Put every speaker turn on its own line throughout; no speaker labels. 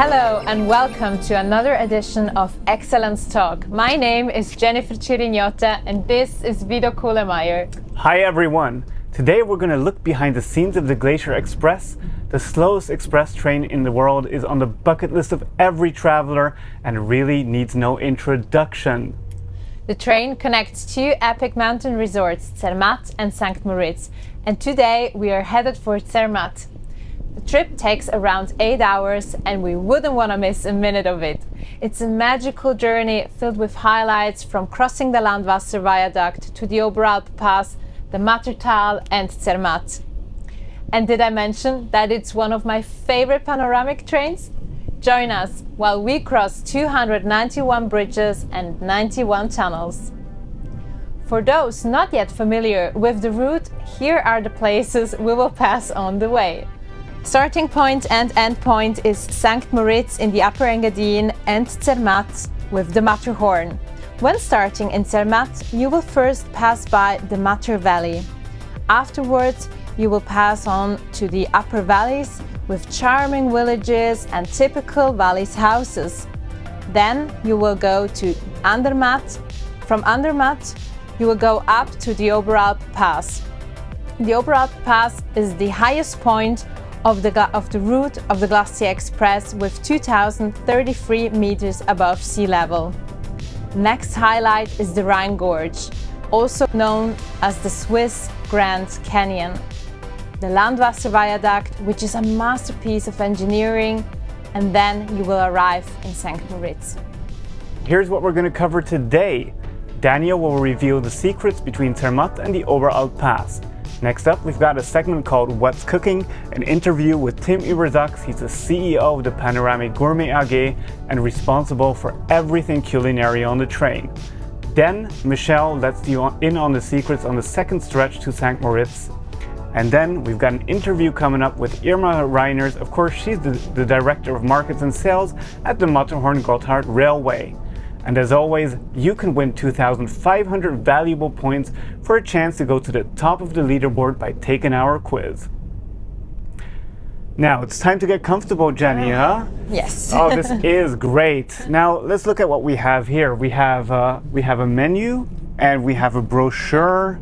Hello and welcome to another edition of Excellence Talk. My name is Jennifer Cirignota and this is Vito Kuhlemeyer.
Hi everyone! Today we're going to look behind the scenes of the Glacier Express. The slowest express train in the world is on the bucket list of every traveler and really needs no introduction.
The train connects two epic mountain resorts, Zermatt and St. Moritz, and today we are headed for Zermatt. The trip takes around 8 hours and we wouldn't want to miss a minute of it. It's a magical journey filled with highlights from crossing the Landwasser Viaduct to the Oberalp Pass, the Mattertal and Zermatt. And did I mention that it's one of my favorite panoramic trains? Join us while we cross 291 bridges and 91 tunnels. For those not yet familiar with the route, here are the places we will pass on the way. Starting point and end point is St. Moritz in the Upper Engadine and Zermatt with the Matterhorn. When starting in Zermatt, you will first pass by the Matter Valley. Afterwards, you will pass on to the upper valleys with charming villages and typical valleys houses. Then you will go to Andermatt. From Andermatt, you will go up to the Oberalp Pass. The Oberalp Pass is the highest point of the route of the Glacier Express with 2,033 meters above sea level. Next highlight is the Rhine Gorge, also known as the Swiss Grand Canyon. The Landwasser Viaduct, which is a masterpiece of engineering, and then you will arrive in St. Moritz.
Here's what we're going to cover today. Daniel will reveal the secrets between Zermatt and the Oberalp Pass. Next up, we've got a segment called What's Cooking, an interview with Tim Uberzachs. He's the CEO of the Panoramic Gourmet AG and responsible for everything culinary on the train. Then Michelle lets you in on the secrets on the second stretch to St. Moritz. And then we've got an interview coming up with Irma Reiners. Of course, she's the Director of Markets and Sales at the Matterhorn-Gotthard Railway. And as always, you can win 2,500 valuable points for a chance to go to the top of the leaderboard by taking our quiz. Now, it's time to get comfortable, Jenny, huh?
Yes.
Oh, this is great. Now, let's look at what we have here. We have a menu, and we have a brochure,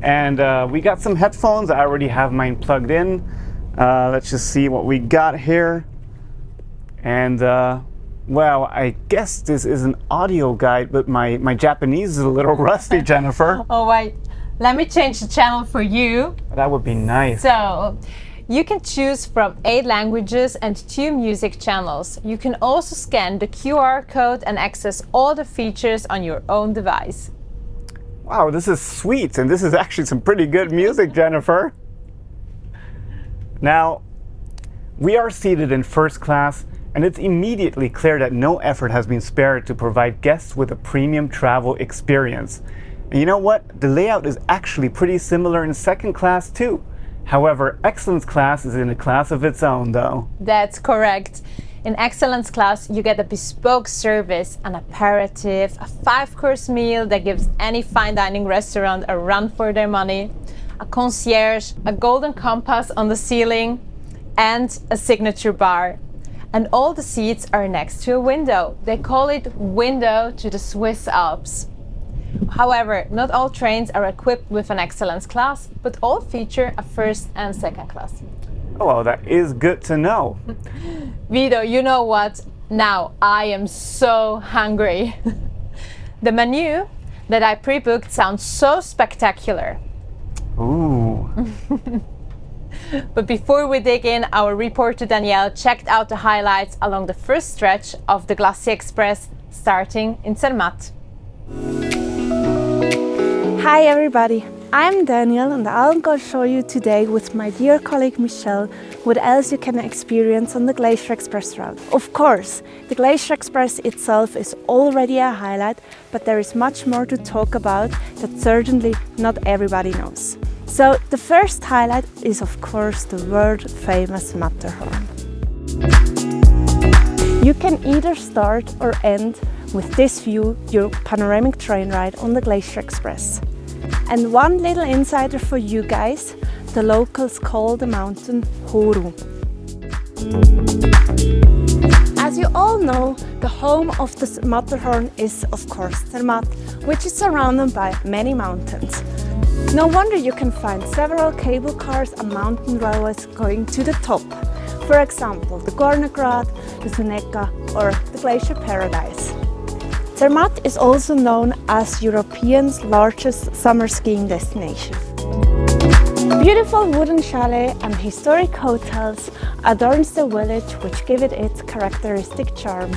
and we got some headphones. I already have mine plugged in. Let's just see what we got here. And well, I guess this is an audio guide, but my Japanese is a little rusty, Jennifer.
Oh wait, let me change the channel for you.
That would be nice.
So, you can choose from 8 languages and 2 music channels. You can also scan the QR code and access all the features on your own device.
Wow, this is sweet, and this is actually some pretty good music, Jennifer. Now, we are seated in first class, and it's immediately clear that no effort has been spared to provide guests with a premium travel experience. And you know what? The layout is actually pretty similar in second class too. However, Excellence class is in a class of its own though.
That's correct. In Excellence class, you get a bespoke service, an aperitif, a 5-course meal that gives any fine dining restaurant a run for their money, a concierge, a golden compass on the ceiling, and a signature bar. And all the seats are next to a window. They call it Window to the Swiss Alps. However, not all trains are equipped with an Excellence class, but all feature a first and second class.
Oh, well, that is good to know.
Vito, you know what? Now I am so hungry. The menu that I pre-booked sounds so spectacular.
Ooh.
But before we dig in, our reporter Danielle checked out the highlights along the first stretch of the Glacier Express, starting in Zermatt.
Hi everybody, I'm Danielle and I'm going to show you today with my dear colleague Michelle what else you can experience on the Glacier Express route. Of course, the Glacier Express itself is already a highlight, but there is much more to talk about that certainly not everybody knows. So the first highlight is of course the world famous Matterhorn. You can either start or end with this view your panoramic train ride on the Glacier Express. And one little insider for you guys, the locals call the mountain Horu. As you all know, the home of the Matterhorn is of course Zermatt, which is surrounded by many mountains. No wonder you can find several cable cars and mountain railways going to the top. For example, the Gornergrat, the Suneka or the Glacier Paradise. Zermatt is also known as Europe's largest summer skiing destination. Beautiful wooden chalet and historic hotels adorns the village, which give it its characteristic charm.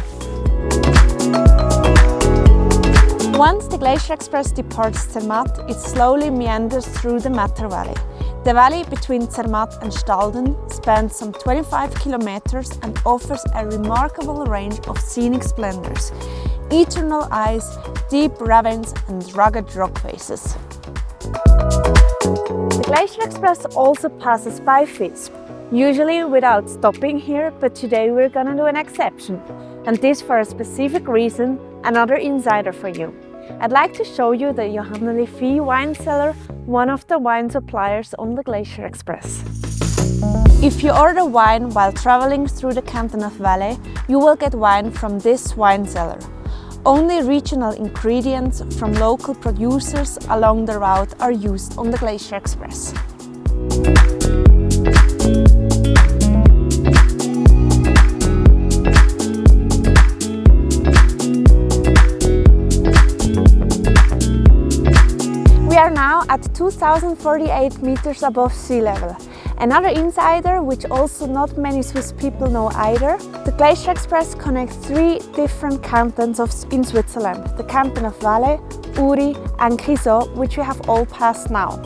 Once the Glacier Express departs Zermatt, it slowly meanders through the Matter Valley. The valley between Zermatt and Stalden spans some 25 kilometers and offers a remarkable range of scenic splendors, eternal ice, deep ravines and rugged rock faces. The Glacier Express also passes by Visp, usually without stopping here, but today we're gonna do an exception. And this for a specific reason, another insider for you. I'd like to show you the Johanna Fee wine cellar, one of the wine suppliers on the Glacier Express. If you order wine while traveling through the canton of Valais, you will get wine from this wine cellar. Only regional ingredients from local producers along the route are used on the Glacier Express. We are now at 2048 meters above sea level. Another insider, which also not many Swiss people know either, the Glacier Express connects 3 different cantons in Switzerland, the canton of Valais, Uri and Grisons, which we have all passed now.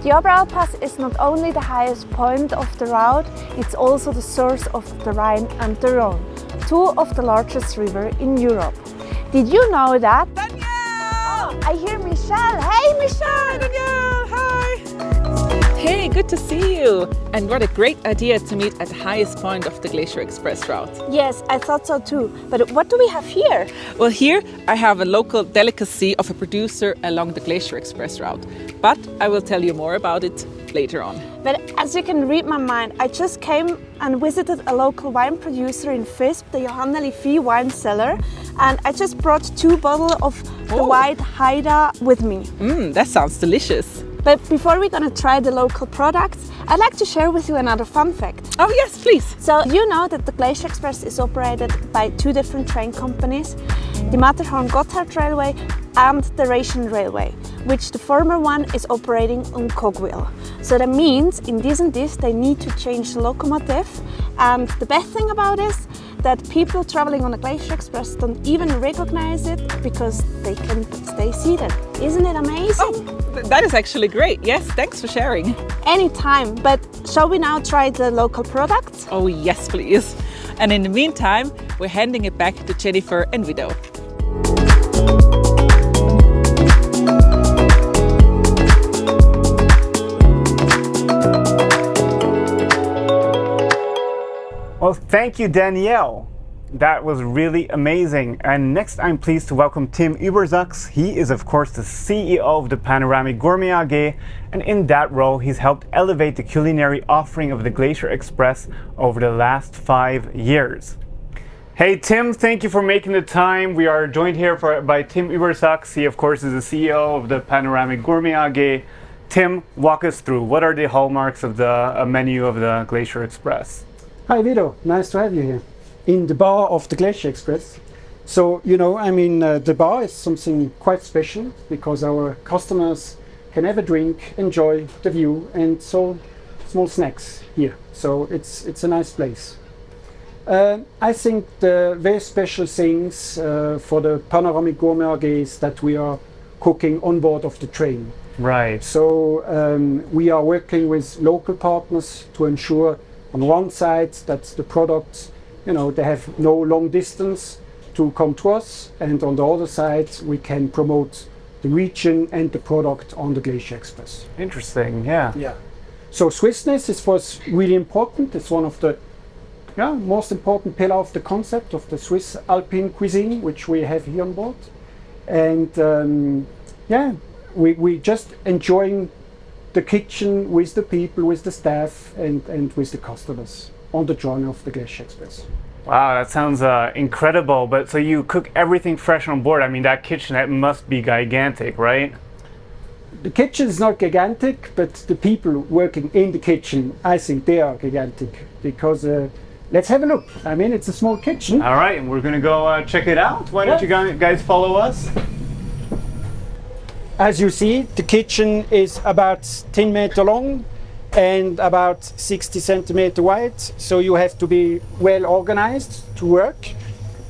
The Oberalp is not only the highest point of the route, it's also the source of the Rhine and the Rhone, 2 of the largest rivers in Europe. Did you know that?
Danielle!
Oh, I hear Michelle. Hey Michelle!
Danielle, hi! Hey, good to see you! And what a great idea to meet at the highest point of the Glacier Express route.
Yes, I thought so too. But what do we have here?
Well, here I have a local delicacy of a producer along the Glacier Express route. But I will tell you more about it later on.
But as you can read my mind, I just came and visited a local wine producer in Visp, the Johanna Fee wine cellar, and I just brought 2 bottles of the white Haida with me.
That sounds delicious.
But before we're gonna try the local products, I'd like to share with you another fun fact.
Oh yes, please.
So you know that the Glacier Express is operated by 2 different train companies, the Matterhorn Gotthard Railway and the Rhaetian Railway, which the former one is operating on cogwheel. So that means in this and this they need to change the locomotive, and the best thing about this that people traveling on the Glacier Express don't even recognize it because they can stay seated. Isn't it amazing?
Oh, that is actually great. Yes, thanks for sharing.
Anytime, but shall we now try the local products?
Oh yes, please. And in the meantime, we're handing it back to Jennifer and Widow.
Well, thank you, Danielle. That was really amazing. And next, I'm pleased to welcome Tim Übersachs. He is, of course, the CEO of the Panoramic Gourmet AG, and in that role, he's helped elevate the culinary offering of the Glacier Express over the last 5 years. Hey, Tim, thank you for making the time. We are joined here by Tim Übersachs. He, of course, is the CEO of the Panoramic Gourmet AG. Tim, walk us through. What are the hallmarks of the menu of the Glacier Express?
Hi Vito, nice to have you here in the bar of the Glacier Express. So, you know, I mean, the bar is something quite special because our customers can have a drink, enjoy the view, and so small snacks here. So it's a nice place. I think the very special things for the Panoramic Gourmet AG is that we are cooking on board of the train.
Right.
So we are working with local partners to ensure on one side that the products, you know, they have no long distance to come to us, and on the other side we can promote the region and the product on the Glacier Express.
Interesting, yeah.
Yeah. So Swissness is for us really important. It's one of the most important pillar of the concept of the Swiss Alpine cuisine, which we have here on board. And we just enjoying the kitchen with the people, with the staff, and with the customers on the journey of the Glacier Express.
Wow, that sounds incredible. But so you cook everything fresh on board. I mean, that kitchen, that must be gigantic, right?
The kitchen is not gigantic, but the people working in the kitchen, I think they are gigantic. Because let's have a look. I mean, it's a small kitchen.
All right, and we're gonna go check it out. Why don't you guys follow us?
As you see, the kitchen is about 10 meters long and about 60 centimeters wide. So you have to be well organized to work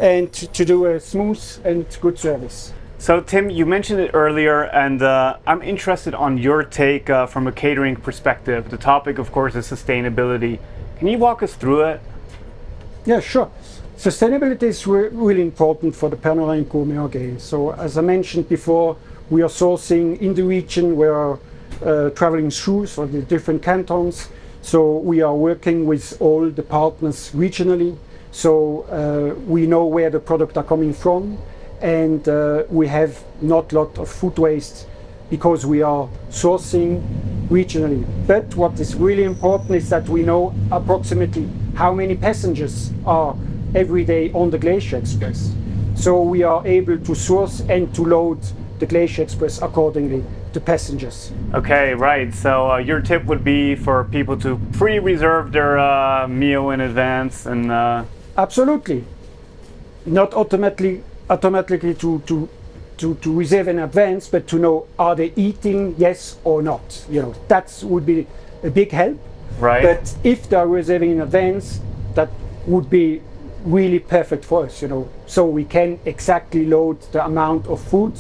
and to do a smooth and good service.
So Tim, you mentioned it earlier, and I'm interested on your take from a catering perspective. The topic, of course, is sustainability. Can you walk us through it?
Yeah, sure. Sustainability is really important for the Panoramic Gourmet AG. So as I mentioned before, we are sourcing in the region. We are traveling through for the different cantons. So we are working with all the partners regionally. So we know where the products are coming from, and we have not a lot of food waste because we are sourcing regionally. But what is really important is that we know approximately how many passengers are every day on the Glacier Express. So we are able to source and to load the Glacier Express accordingly to passengers.
Okay, right. So your tip would be for people to pre-reserve their meal in advance and...
Absolutely. Not automatically to reserve in advance, but to know, are they eating, yes or not? You know, that would be a big help.
Right.
But if they are reserving in advance, that would be really perfect for us, you know, so we can exactly load the amount of food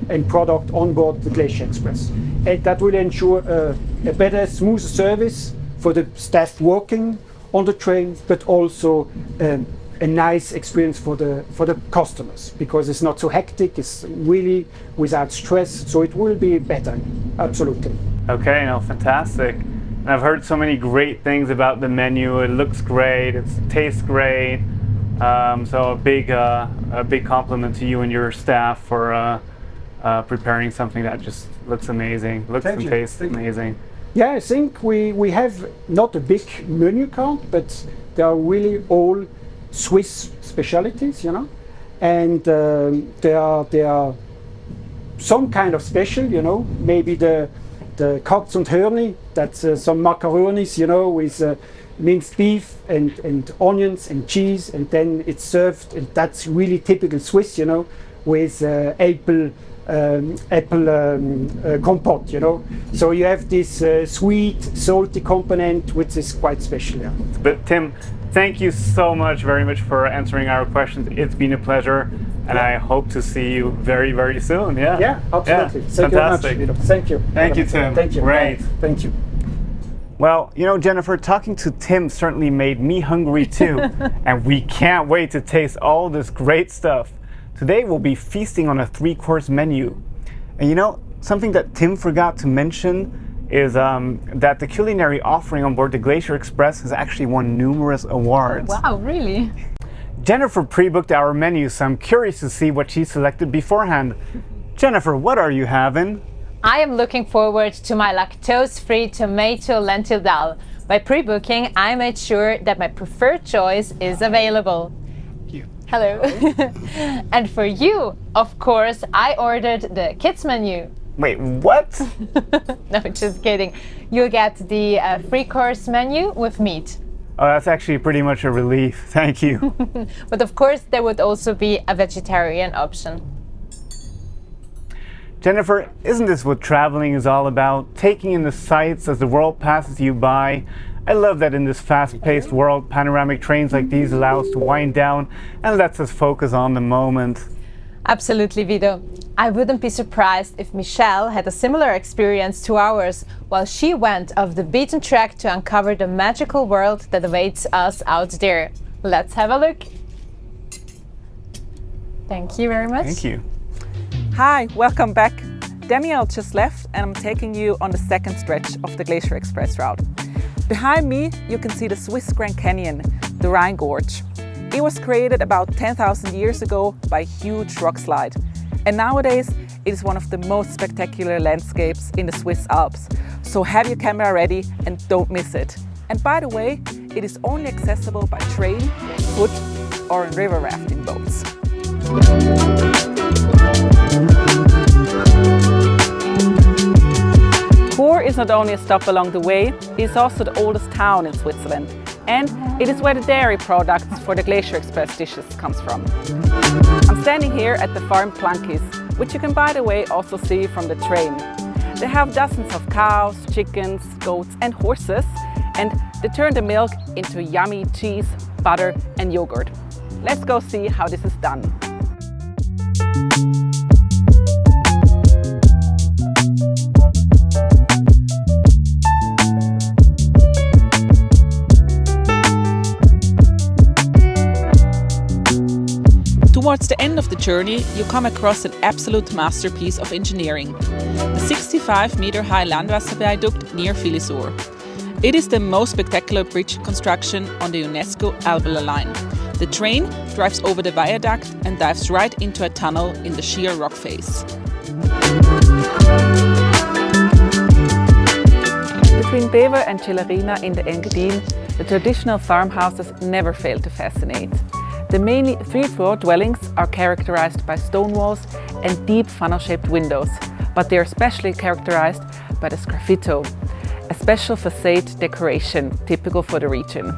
and product on board the Glacier Express. And that will ensure a better, smoother service for the staff working on the train, but also a nice experience for the customers, because it's not so hectic, it's really without stress, so it will be better, absolutely.
Okay, no, fantastic. And I've heard so many great things about the menu. It looks great, it tastes great. So a big compliment to you and your staff for preparing something that just looks amazing, looks and tastes amazing.
Yeah, I think we have not a big menu card, but they are really all Swiss specialties, you know, and they are some kind of special, you know, maybe the Katz und Hörni, that's some macaronis, you know, with minced beef and onions and cheese, and then it's served, and that's really typical Swiss, you know, with apple compote, you know. So you have this sweet, salty component, which is quite special. Yeah.
But Tim, thank you so very much for answering our questions. It's been a pleasure, and I hope to see you very, very soon. Yeah.
Yeah, absolutely.
Yeah.
Thank
Fantastic.
you very much. Thank you.
Thank you, Tim.
Thank you.
Great.
Thank you.
Well, you know, Jennifer, talking to Tim certainly made me hungry too, and we can't wait to taste all this great stuff. Today we'll be feasting on a 3-course menu. And you know, something that Tim forgot to mention is that the culinary offering on board the Glacier Express has actually won numerous awards.
Wow, really?
Jennifer pre-booked our menu, so I'm curious to see what she selected beforehand. Jennifer, what are you having?
I am looking forward to my lactose-free tomato lentil dal. By pre-booking, I made sure that my preferred choice is available.
Thank you.
Hello. And for you, of course, I ordered the kids menu.
Wait, what?
No, just kidding. You'll get the 3-course menu with meat.
Oh, that's actually pretty much a relief. Thank you.
But of course, there would also be a vegetarian option.
Jennifer, isn't this what traveling is all about? Taking in the sights as the world passes you by. I love that in this fast-paced world, panoramic trains like these allow us to wind down and lets us focus on the moment.
Absolutely, Vito. I wouldn't be surprised if Michelle had a similar experience to ours while she went off the beaten track to uncover the magical world that awaits us out there. Let's have a look. Thank you very much.
Thank you.
Hi, welcome back. Danielle just left and I'm taking you on the second stretch of the Glacier Express route. Behind me, you can see the Swiss Grand Canyon, the Rhine Gorge. It was created about 10,000 years ago by a huge rock slide. And nowadays, it is one of the most spectacular landscapes in the Swiss Alps. So have your camera ready and don't miss it. And by the way, it is only accessible by train, foot or in river rafting boats. Chur is not only a stop along the way, it is also the oldest town in Switzerland, and it is where the dairy products for the Glacier Express dishes comes from. I'm standing here at the farm Plankis, which you can by the way also see from the train. They have dozens of cows, chickens, goats and horses, and they turn the milk into yummy cheese, butter and yogurt. Let's go see how this is done. Towards the end of the journey, you come across an absolute masterpiece of engineering, the 65-meter high Landwasserviaduct near Filisur. It is the most spectacular bridge construction on the UNESCO Albula line. The train drives over the viaduct and dives right into a tunnel in the sheer rock face. Between Bever and Celerina in the Engadin, the traditional farmhouses never fail to fascinate. The mainly three-floor dwellings are characterized by stone walls and deep funnel-shaped windows, but they are especially characterized by the sgraffito, a special facade decoration typical for the region.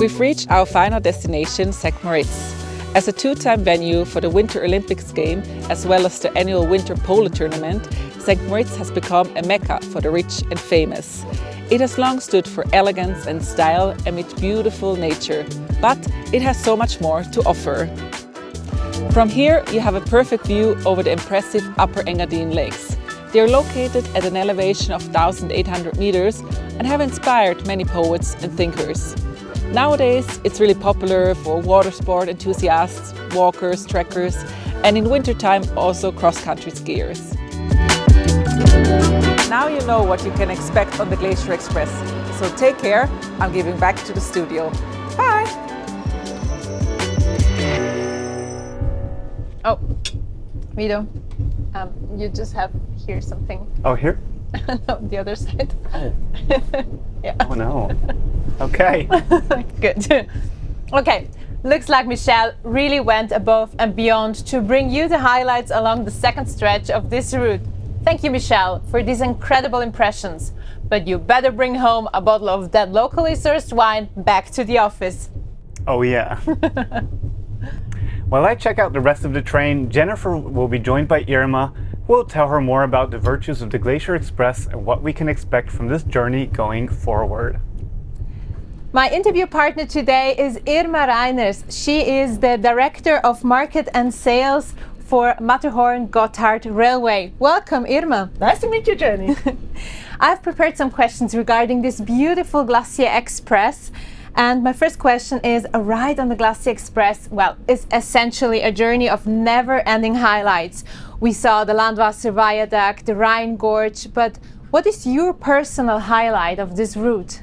We've reached our final destination, St. Moritz. As a two-time venue for the Winter Olympics game, as well as the annual Winter Polo Tournament, St. Moritz has become a mecca for the rich and famous. It has long stood for elegance and style amid beautiful nature, but it has so much more to offer. From here, you have a perfect view over the impressive Upper Engadine Lakes. They are located at an elevation of 1,800 meters and have inspired many poets and thinkers. Nowadays, it's really popular for water sport enthusiasts, walkers, trekkers, and in wintertime also cross-country skiers. Now you know what you can expect on the Glacier Express. So take care, I'm giving back to the studio. Bye!
Oh, Guido, you just have here something.
Oh, here?
No, the other side.
Oh.
Yeah.
Oh no. Okay.
Good. Okay, looks like Michelle really went above and beyond to bring you the highlights along the second stretch of this route. Thank you, Michelle, for these incredible impressions. But you better bring home a bottle of that locally sourced wine back to the office.
Oh yeah. While I check out the rest of the train, Jennifer will be joined by Irma, who will tell her more about the virtues of the Glacier Express and what we can expect from this journey going forward.
My interview partner today is Irma Reiners. She is the Director of Market and Sales for Matterhorn-Gotthard Railway. Welcome, Irma.
Nice to meet you, Jenny.
I've prepared some questions regarding this beautiful Glacier Express. And my first question is, a ride on the Glacier Express, well, is essentially a journey of never-ending highlights. We saw the Landwasser Viaduct, the Rhine Gorge, but what is your personal highlight of this route?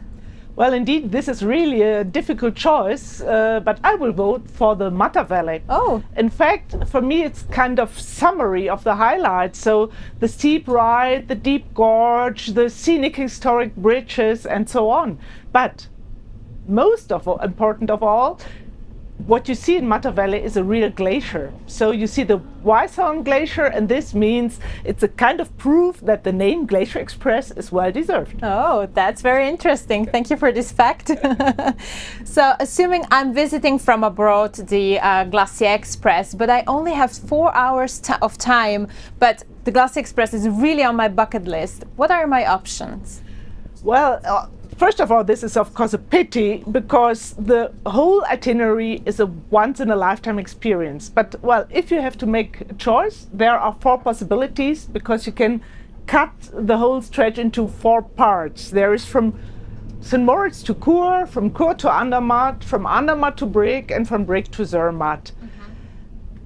Well, indeed, this is really a difficult choice, but I will vote for the Matter Valley.
Oh.
In fact, for me, it's kind of summary of the highlights. So the steep ride, the deep gorge, the scenic historic bridges, and so on. But most of all, important of all, what you see in Matter Valley is a real glacier. So you see the Weisshorn Glacier, and this means it's a kind of proof that the name Glacier Express is well deserved.
Oh, that's very interesting. Thank you for this fact. So, assuming I'm visiting from abroad the Glacier Express, but I only have 4 hours of time, but the Glacier Express is really on my bucket list, what are my options?
Well, first of all, this is of course a pity because the whole itinerary is a once-in-a-lifetime experience. But well, if you have to make a choice, there are 4 possibilities because you can cut the whole stretch into 4 parts. There is from St. Moritz to Chur, from Chur to Andermatt, from Andermatt to Brig, and from Brig to Zermatt.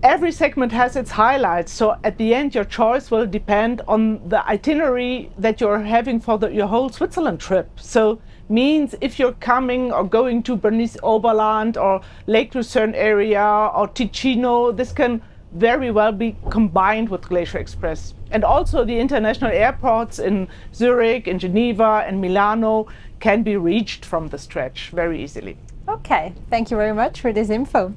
Every segment has its highlights, so at the end your choice will depend on the itinerary that you're having for your whole Switzerland trip. So means if you're coming or going to Bernese Oberland or Lake Lucerne area or Ticino, this can very well be combined with Glacier Express. And also the international airports in Zurich, in Geneva and Milano can be reached from the stretch very easily.
Okay, thank you very much for this info.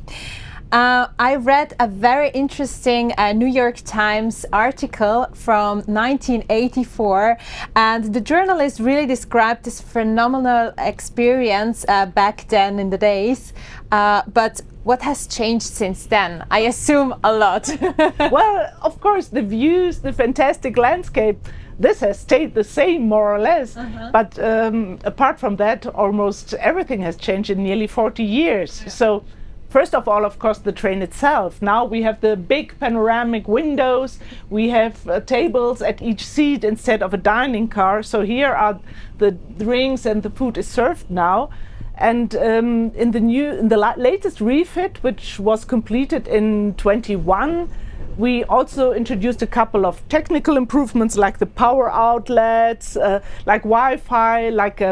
I read a very interesting New York Times article from 1984, and the journalist really described this phenomenal experience back then in the days. But what has changed since then? I assume a lot.
Well, of course, the views, the fantastic landscape, this has stayed the same more or less. But apart from that, almost everything has changed in nearly 40 years. So first of all, of course, the train itself. Now we have the big panoramic windows. We have tables at each seat instead of a dining car. So here are the drinks and the food is served now. And in the latest refit, which was completed in 21, we also introduced a couple of technical improvements like the power outlets, like Wi-Fi, like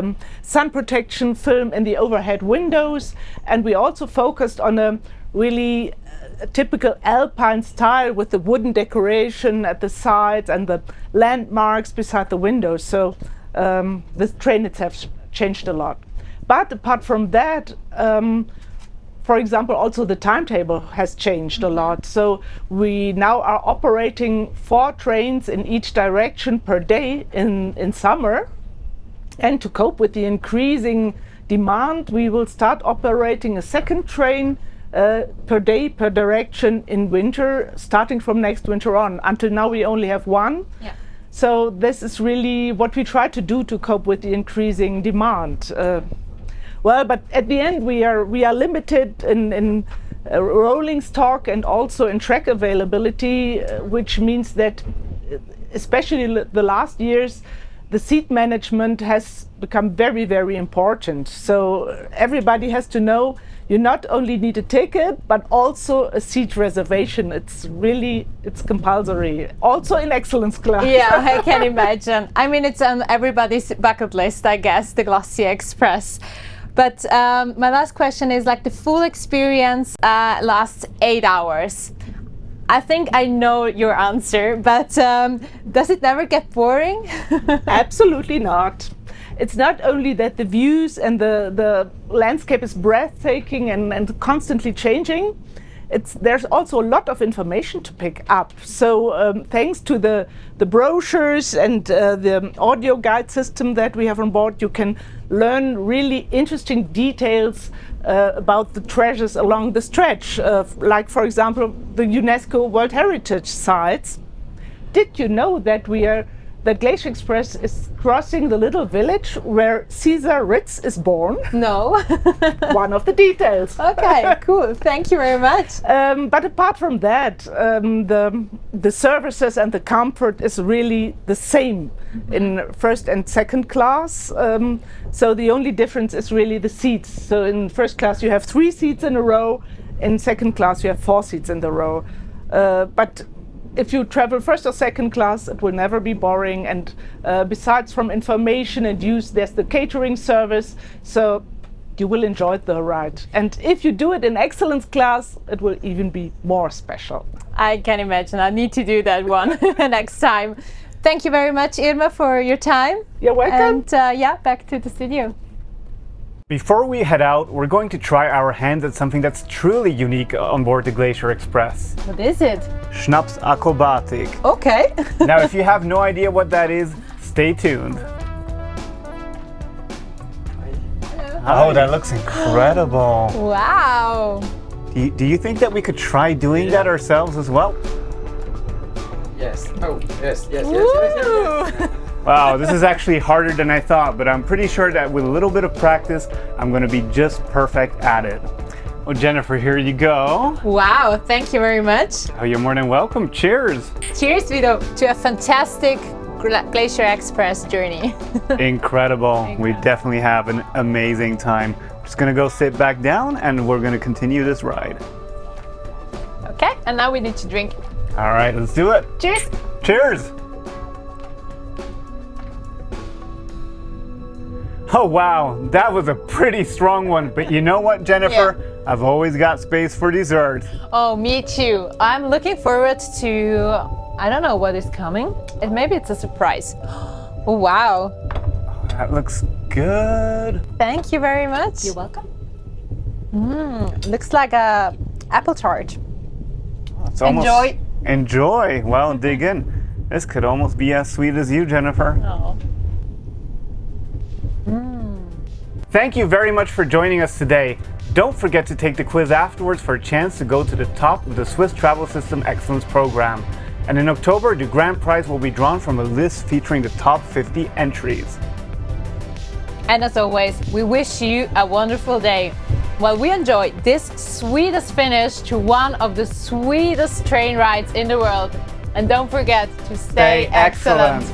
sun protection film in the overhead windows. And we also focused on a really typical Alpine style with the wooden decoration at the sides and the landmarks beside the windows. So the train itself changed a lot. But apart from that, for example, also the timetable has changed a lot. So we now are operating 4 trains in each direction per day in summer. And to cope with the increasing demand, we will start operating a 2nd train per day per direction in winter, starting from next winter on. Until now we only have 1.
Yeah.
So this is really what we try to do to cope with the increasing demand. Well, but at the end we are limited in rolling stock and also in track availability, which means that especially the last years the seat management has become very, very important. So everybody has to know you not only need a ticket but also a seat reservation. It's compulsory, also in excellence class.
Yeah, I can imagine. I mean, it's on everybody's bucket list, I guess, the Glacier Express. But my last question is, like, the full experience lasts 8 hours. I think I know your answer, but does it never get boring?
Absolutely not. It's not only that the views and the landscape is breathtaking and constantly changing. There's also a lot of information to pick up. So thanks to the brochures and the audio guide system that we have on board, you can learn really interesting details about the treasures along the stretch, like, for example, the UNESCO World Heritage Sites. Did you know that that Glacier Express is crossing the little village where Caesar Ritz is born?
No.
One of the details.
Okay, cool. Thank you very much.
But apart from that, the services and the comfort is really the same in 1st and 2nd class. So the only difference is really the seats. So in 1st class you have 3 seats in a row. In 2nd class you have 4 seats in the row. But if you travel 1st or 2nd class, it will never be boring. And besides from information and use, there's the catering service. So you will enjoy the ride. And if you do it in excellence class, it will even be more special.
I can imagine. I need to do that one next time. Thank you very much, Irma, for your time.
You're welcome.
And yeah, back to the studio.
Before we head out, we're going to try our hands at something that's truly unique on board the Glacier Express.
What is it?
Schnaps Akrobatik.
Okay.
Now, if you have no idea what that is, stay tuned. Oh, that looks incredible.
Wow.
Do you think that we could try doing that ourselves as well?
Yes. Oh, yes.
Wow, this is actually harder than I thought, but I'm pretty sure that with a little bit of practice, I'm going to be just perfect at it. Well, Jennifer, here you go.
Wow, thank you very much.
Oh, you're more than welcome. Cheers.
Cheers, Vito, to a fantastic Glacier Express journey.
Incredible. We definitely have an amazing time. Just going to go sit back down and we're going to continue this ride.
Okay, and now we need to drink.
All right, let's do it.
Cheers.
Cheers. Oh wow, that was a pretty strong one, but you know what, Jennifer?
Yeah.
I've always got space for dessert.
Oh, me too. I'm looking forward to, I don't know what is coming. And maybe it's a surprise. Oh, wow.
That looks good.
Thank you very much.
You're welcome.
Looks like a apple tart.
It's almost,
Enjoy.
Enjoy. Well, dig in. This could almost be as sweet as you, Jennifer.
Oh.
Thank you very much for joining us today. Don't forget to take the quiz afterwards for a chance to go to the top of the Swiss Travel System Excellence Program. And in October, the grand prize will be drawn from a list featuring the top 50 entries.
And as always, we wish you a wonderful day. While we enjoy this sweetest finish to one of the sweetest train rides in the world. And don't forget to stay excellent.